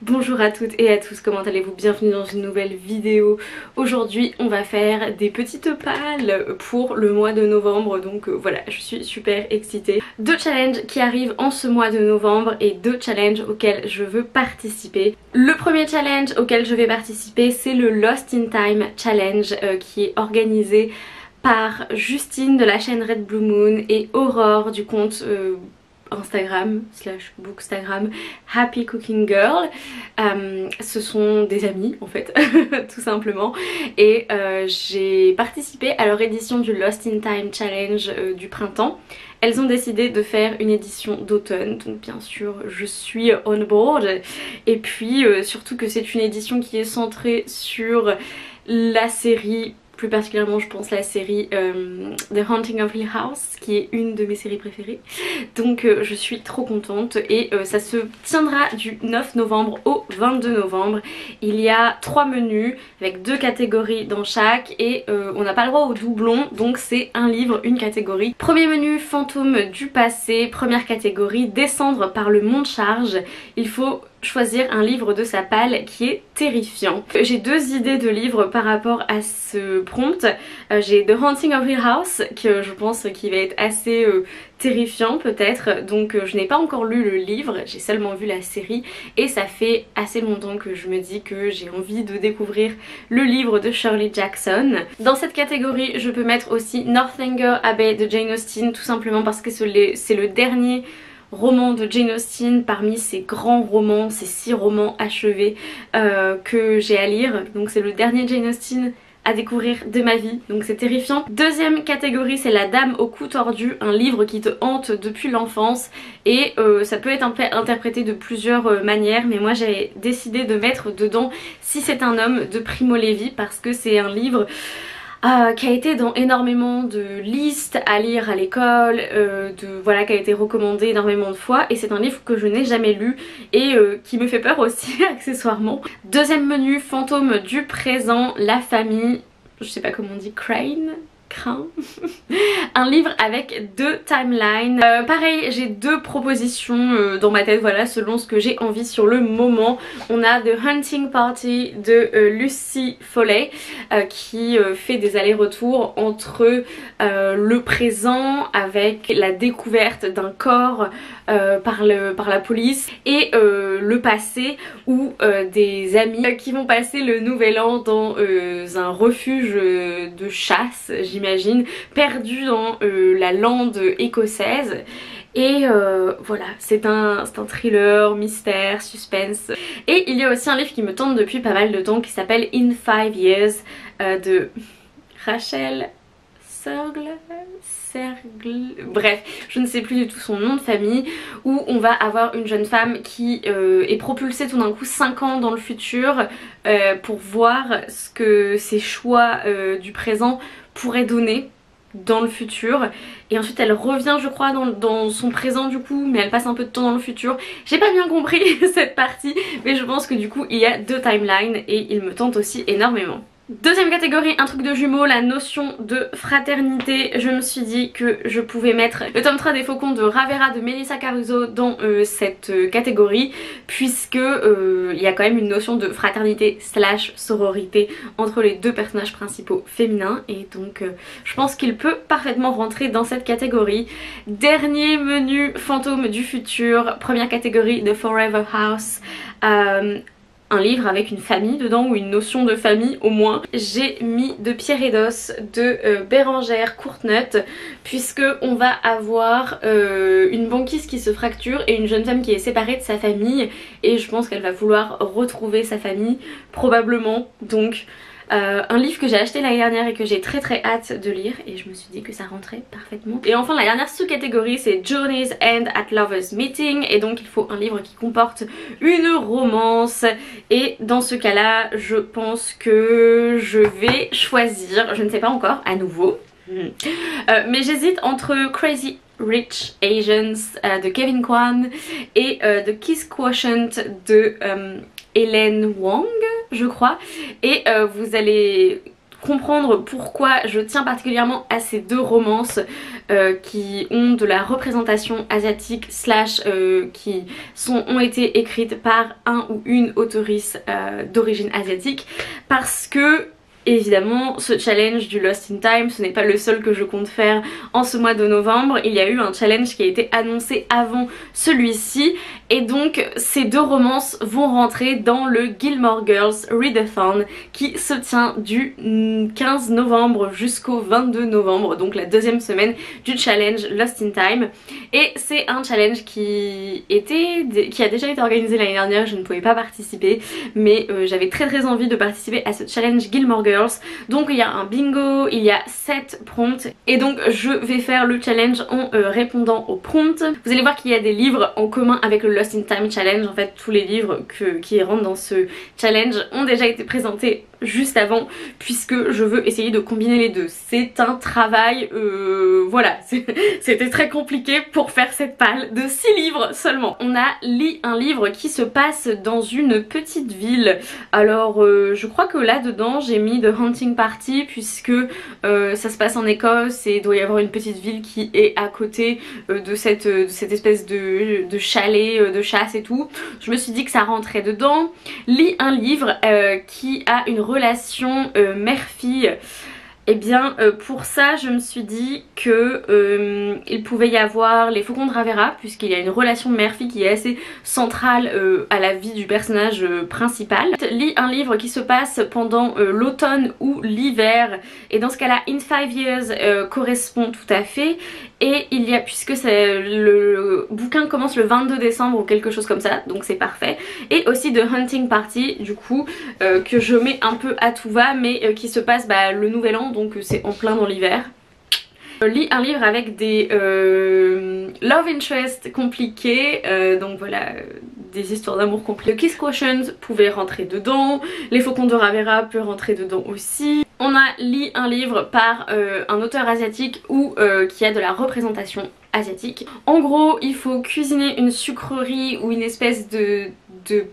Bonjour à toutes et à tous, comment allez-vous? Bienvenue dans une nouvelle vidéo. Aujourd'hui on va faire des petites pales pour le mois de novembre, donc voilà, je suis super excitée. Deux challenges qui arrivent en ce mois de novembre et deux challenges auxquels je veux participer. Le premier challenge auquel je vais participer, c'est le Lost in Time Challenge qui est organisé par Justine de la chaîne Red Blue Moon et Aurore du compte Instagram / Bookstagram Happy Cooking Girl. Ce sont des amis en fait tout simplement, et j'ai participé à leur édition du Lost in Time Challenge du printemps. Elles ont décidé de faire une édition d'automne, donc bien sûr je suis on board, et puis surtout que c'est une édition qui est centrée sur la série, plus particulièrement je pense la série The Haunting of Hill House, qui est une de mes séries préférées. Donc je suis trop contente, et ça se tiendra du 9 novembre au 22 novembre. Il y a 3 menus avec 2 catégories dans chaque, et on n'a pas le droit au doublon, donc c'est un livre, une catégorie. Premier menu, fantôme du passé. Première catégorie, descendre par le mont de charge. Il faut choisir un livre de sa palle qui est terrifiant. J'ai 2 idées de livres par rapport à ce prompt. J'ai The Haunting of Hill House, que je pense qu'il va être assez terrifiant peut-être, donc je n'ai pas encore lu le livre, j'ai seulement vu la série, et ça fait assez longtemps que je me dis que j'ai envie de découvrir le livre de Shirley Jackson. Dans cette catégorie je peux mettre aussi Northanger Abbey de Jane Austen, tout simplement parce que c'est le dernier roman de Jane Austen parmi ces grands romans, ces 6 romans achevés que j'ai à lire. Donc c'est le dernier Jane Austen à découvrir de ma vie, donc c'est terrifiant. Deuxième catégorie, c'est La Dame au cou tordu, un livre qui te hante depuis l'enfance, et ça peut être interprété de plusieurs manières, mais moi j'ai décidé de mettre dedans Si c'est un homme de Primo Levi, parce que c'est un livre qui a été dans énormément de listes à lire à l'école, voilà, qui a été recommandé énormément de fois, et c'est un livre que je n'ai jamais lu et qui me fait peur aussi accessoirement. Deuxième menu, fantôme du présent, la famille, je sais pas comment on dit, Crane, un livre avec 2 timelines. Pareil, j'ai 2 propositions dans ma tête, voilà, selon ce que j'ai envie sur le moment. On a The Hunting Party de Lucy Foley qui fait des allers-retours entre le présent avec la découverte d'un corps par la police, et le passé où des amis qui vont passer le nouvel an dans un refuge de chasse, j'imagine, perdu dans la lande écossaise. Et voilà, c'est un thriller, mystère, suspense. Et il y a aussi un livre qui me tente depuis pas mal de temps qui s'appelle In 5 Years de Rachel bref, je ne sais plus du tout son nom de famille, où on va avoir une jeune femme qui est propulsée tout d'un coup 5 ans dans le futur pour voir ce que ses choix du présent pourraient donner dans le futur, et ensuite elle revient je crois dans son présent du coup, mais elle passe un peu de temps dans le futur. J'ai pas bien compris cette partie, mais je pense que du coup il y a 2 timelines et il me tente aussi énormément. Deuxième catégorie, un truc de jumeaux, la notion de fraternité. Je me suis dit que je pouvais mettre le tome 3 des Faucons de Ravera de Melissa Caruso dans cette catégorie, puisque il y a quand même une notion de fraternité / sororité entre les 2 personnages principaux féminins, et donc je pense qu'il peut parfaitement rentrer dans cette catégorie. Dernier menu, fantôme du futur, première catégorie de Forever House. Un livre avec une famille dedans, ou une notion de famille au moins. J'ai mis De Pierre et d'Os de Bérengère Courtnut, puisque on va avoir une banquise qui se fracture et une jeune femme qui est séparée de sa famille, et je pense qu'elle va vouloir retrouver sa famille probablement, donc un livre que j'ai acheté l'année dernière et que j'ai très hâte de lire, et je me suis dit que ça rentrait parfaitement. Et enfin la dernière sous-catégorie, c'est Journey's End at Lovers Meeting, et donc il faut un livre qui comporte une romance, et dans ce cas là je pense que je vais choisir, je ne sais pas encore à nouveau, mais j'hésite entre Crazy Rich Asians de Kevin Kwan et The Kiss Quotient de Hélène Wang, je crois, et vous allez comprendre pourquoi je tiens particulièrement à ces deux romances qui ont de la représentation asiatique slash qui ont été écrites par un ou une auteurice d'origine asiatique, parce que évidemment ce challenge du Lost in Time, ce n'est pas le seul que je compte faire en ce mois de novembre. Il y a eu un challenge qui a été annoncé avant celui-ci et donc ces deux romances vont rentrer dans le Gilmore Girls Readathon qui se tient du 15 novembre jusqu'au 22 novembre, donc la deuxième semaine du challenge Lost in Time. Et c'est un challenge qui a déjà été organisé l'année dernière, je ne pouvais pas participer, mais j'avais très envie de participer à ce challenge Gilmore Girls. Donc il y a un bingo, il y a 7 prompts et donc je vais faire le challenge en répondant aux prompts. Vous allez voir qu'il y a des livres en commun avec le Lost in Time challenge. En fait tous les livres qui rentrent dans ce challenge ont déjà été présentés juste avant, puisque je veux essayer de combiner les deux. C'est un travail, voilà, c'était très compliqué pour faire cette palle de 6 livres seulement. On a un livre qui se passe dans une petite ville. Alors je crois que là dedans j'ai mis The Hunting Party, puisque ça se passe en Écosse et il doit y avoir une petite ville qui est à côté de cette espèce de chalet de chasse et tout. Je me suis dit que ça rentrait dedans. Lis un livre qui a une relation mère-fille. Et bien pour ça je me suis dit que il pouvait y avoir les Faucons de Ravera, puisqu'il y a une relation mère-fille qui est assez centrale à la vie du personnage principal. Lis un livre qui se passe pendant l'automne ou l'hiver, et dans ce cas là In 5 Years correspond tout à fait. Et il y a, puisque le bouquin commence le 22 décembre ou quelque chose comme ça, donc c'est parfait. Et aussi The Hunting Party du coup que je mets un peu à tout va, mais qui se passe le nouvel an, donc c'est en plein dans l'hiver. Lis un livre avec des love interest compliqués, donc voilà, des histoires d'amour compliquées. Kiss Quotient pouvait rentrer dedans, les Faucons de Ravera peut rentrer dedans aussi. On a lu un livre par un auteur asiatique ou qui a de la représentation asiatique. En gros il faut cuisiner une sucrerie ou une espèce de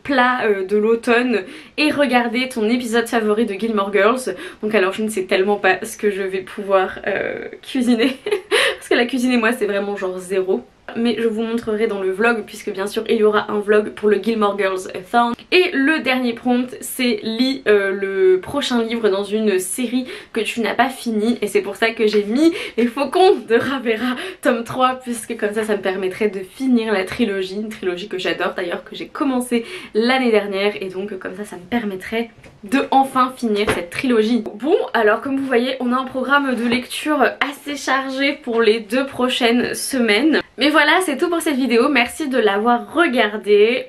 plat de l'automne et regarder ton épisode favori de Gilmore Girls. Donc alors je ne sais tellement pas ce que je vais pouvoir cuisiner parce que la cuisine et moi c'est vraiment genre zéro. Mais je vous montrerai dans le vlog, puisque bien sûr il y aura un vlog pour le Gilmore Girls Thon. Et le dernier prompt, c'est lis le prochain livre dans une série que tu n'as pas fini, et c'est pour ça que j'ai mis les Faucons de Ravera tome 3, puisque comme ça me permettrait de finir la trilogie, une trilogie que j'adore d'ailleurs, que j'ai commencé l'année dernière, et donc comme ça me permettrait de enfin finir cette trilogie. Bon, alors comme vous voyez on a un programme de lecture assez chargé pour les 2 prochaines semaines. Mais voilà, c'est tout pour cette vidéo, merci de l'avoir regardée.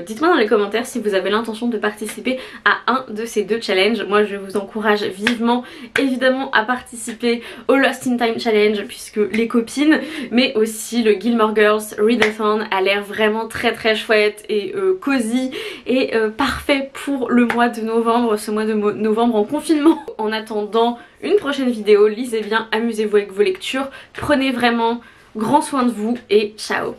Dites-moi dans les commentaires si vous avez l'intention de participer à un de ces 2 challenges. Moi je vous encourage vivement évidemment à participer au Lost in Time challenge, puisque les copines, mais aussi le Gilmore Girls Readathon a l'air vraiment très chouette et cosy et parfait pour le mois de novembre, ce mois de novembre en confinement. En attendant une prochaine vidéo, lisez bien, amusez-vous avec vos lectures, prenez vraiment grand soin de vous et ciao.